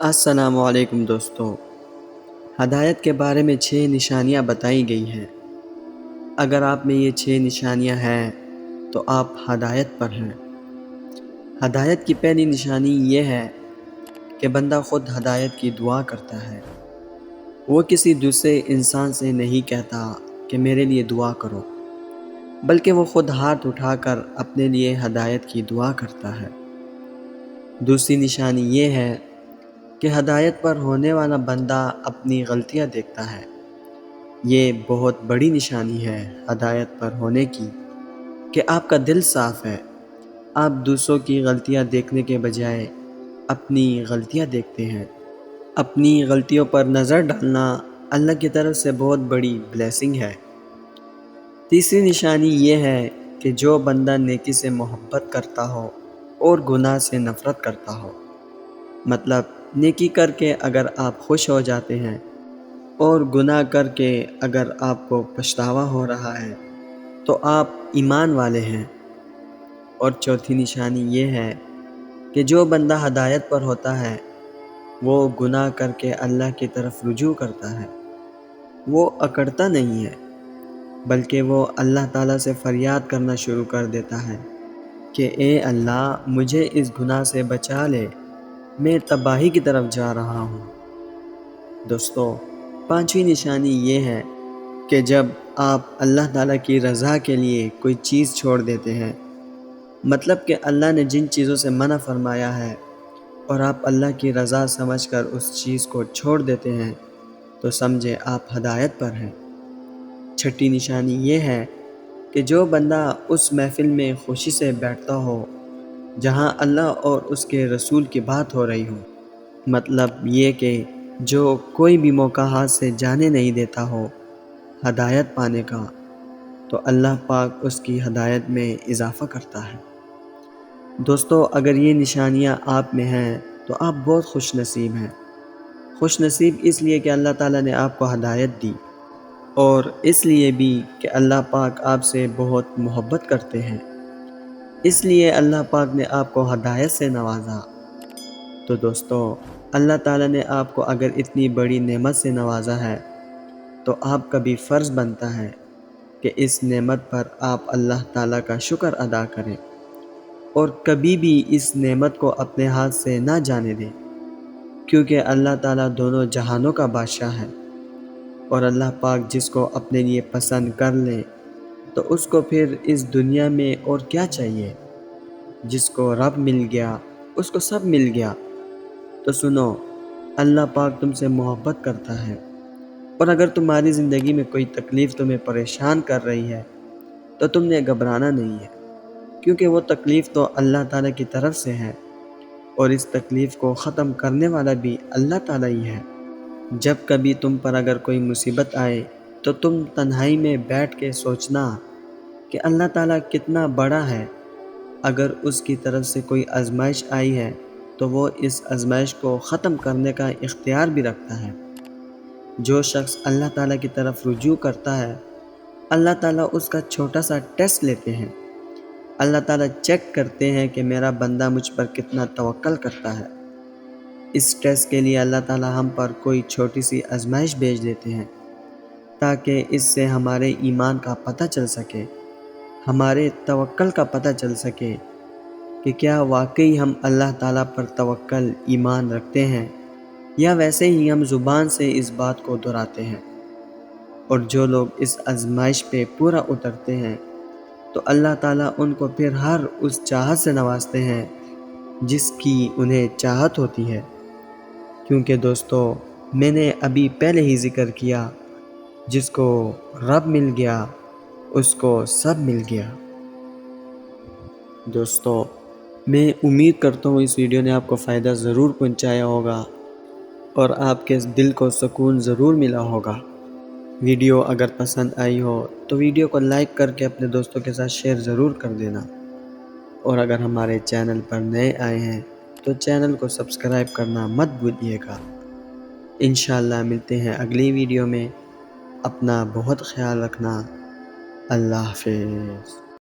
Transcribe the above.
السلام علیکم دوستو، ہدایت کے بارے میں 6 نشانیاں بتائی گئی ہیں۔ اگر آپ میں یہ 6 نشانیاں ہیں تو آپ ہدایت پر ہیں۔ ہدایت کی پہلی نشانی یہ ہے کہ بندہ خود ہدایت کی دعا کرتا ہے۔ وہ کسی دوسرے انسان سے نہیں کہتا کہ میرے لیے دعا کرو، بلکہ وہ خود ہاتھ اٹھا کر اپنے لیے ہدایت کی دعا کرتا ہے۔ دوسری نشانی یہ ہے کہ ہدایت پر ہونے والا بندہ اپنی غلطیاں دیکھتا ہے۔ یہ بہت بڑی نشانی ہے ہدایت پر ہونے کی کہ آپ کا دل صاف ہے۔ آپ دوسروں کی غلطیاں دیکھنے کے بجائے اپنی غلطیاں دیکھتے ہیں۔ اپنی غلطیوں پر نظر ڈالنا اللہ کی طرف سے بہت بڑی بلیسنگ ہے۔ تیسری نشانی یہ ہے کہ جو بندہ نیکی سے محبت کرتا ہو اور گناہ سے نفرت کرتا ہو، مطلب نیکی کر کے اگر آپ خوش ہو جاتے ہیں اور گناہ کر کے اگر آپ کو پچھتاوا ہو رہا ہے تو آپ ایمان والے ہیں۔ اور چوتھی نشانی یہ ہے کہ جو بندہ ہدایت پر ہوتا ہے وہ گناہ کر کے اللہ کی طرف رجوع کرتا ہے۔ وہ اکڑتا نہیں ہے، بلکہ وہ اللہ تعالیٰ سے فریاد کرنا شروع کر دیتا ہے کہ اے اللہ، مجھے اس گناہ سے بچا لے، میں تباہی کی طرف جا رہا ہوں۔ دوستو، پانچویں نشانی یہ ہے کہ جب آپ اللہ تعالیٰ کی رضا کے لیے کوئی چیز چھوڑ دیتے ہیں، مطلب کہ اللہ نے جن چیزوں سے منع فرمایا ہے اور آپ اللہ کی رضا سمجھ کر اس چیز کو چھوڑ دیتے ہیں، تو سمجھے آپ ہدایت پر ہیں۔ چھٹی نشانی یہ ہے کہ جو بندہ اس محفل میں خوشی سے بیٹھتا ہو جہاں اللہ اور اس کے رسول کی بات ہو رہی ہو، مطلب یہ کہ جو کوئی بھی موقع ہاتھ سے جانے نہیں دیتا ہو ہدایت پانے کا، تو اللہ پاک اس کی ہدایت میں اضافہ کرتا ہے۔ دوستو، اگر یہ نشانیاں آپ میں ہیں تو آپ بہت خوش نصیب ہیں۔ خوش نصیب اس لیے کہ اللہ تعالیٰ نے آپ کو ہدایت دی، اور اس لیے بھی کہ اللہ پاک آپ سے بہت محبت کرتے ہیں، اس لیے اللہ پاک نے آپ کو ہدایت سے نوازا۔ تو دوستو، اللہ تعالیٰ نے آپ کو اگر اتنی بڑی نعمت سے نوازا ہے تو آپ کا بھی فرض بنتا ہے کہ اس نعمت پر آپ اللہ تعالیٰ کا شکر ادا کریں اور کبھی بھی اس نعمت کو اپنے ہاتھ سے نہ جانے دیں، کیونکہ اللہ تعالیٰ دونوں جہانوں کا بادشاہ ہے، اور اللہ پاک جس کو اپنے لیے پسند کر لے تو اس کو پھر اس دنیا میں اور کیا چاہیے۔ جس کو رب مل گیا اس کو سب مل گیا۔ تو سنو، اللہ پاک تم سے محبت کرتا ہے، اور اگر تمہاری زندگی میں کوئی تکلیف تمہیں پریشان کر رہی ہے تو تم نے گھبرانا نہیں ہے، کیونکہ وہ تکلیف تو اللہ تعالیٰ کی طرف سے ہے، اور اس تکلیف کو ختم کرنے والا بھی اللہ تعالیٰ ہی ہے۔ جب کبھی تم پر اگر کوئی مصیبت آئے تو تم تنہائی میں بیٹھ کے سوچنا کہ اللہ تعالیٰ کتنا بڑا ہے۔ اگر اس کی طرف سے کوئی آزمائش آئی ہے تو وہ اس آزمائش کو ختم کرنے کا اختیار بھی رکھتا ہے۔ جو شخص اللہ تعالیٰ کی طرف رجوع کرتا ہے، اللہ تعالیٰ اس کا چھوٹا سا ٹیسٹ لیتے ہیں۔ اللہ تعالیٰ چیک کرتے ہیں کہ میرا بندہ مجھ پر کتنا توکل کرتا ہے۔ اس ٹیسٹ کے لیے اللہ تعالیٰ ہم پر کوئی چھوٹی سی آزمائش بھیج دیتے ہیں تاکہ اس سے ہمارے ایمان کا پتہ چل سکے، ہمارے توکل کا پتہ چل سکے کہ کیا واقعی ہم اللہ تعالیٰ پر توکل ایمان رکھتے ہیں، یا ویسے ہی ہم زبان سے اس بات کو دہراتے ہیں۔ اور جو لوگ اس آزمائش پہ پورا اترتے ہیں تو اللہ تعالیٰ ان کو پھر ہر اس چاہت سے نوازتے ہیں جس کی انہیں چاہت ہوتی ہے، کیونکہ دوستو، میں نے ابھی پہلے ہی ذکر کیا، جس کو رب مل گیا اس کو سب مل گیا۔ دوستو، میں امید کرتا ہوں اس ویڈیو نے آپ کو فائدہ ضرور پہنچایا ہوگا اور آپ کے دل کو سکون ضرور ملا ہوگا۔ ویڈیو اگر پسند آئی ہو تو ویڈیو کو لائک کر کے اپنے دوستوں کے ساتھ شیئر ضرور کر دینا، اور اگر ہمارے چینل پر نئے آئے ہیں تو چینل کو سبسکرائب کرنا مت بھولیے گا۔ انشاءاللہ ملتے ہیں اگلی ویڈیو میں۔ اپنا بہت خیال رکھنا۔ اللہ حافظ۔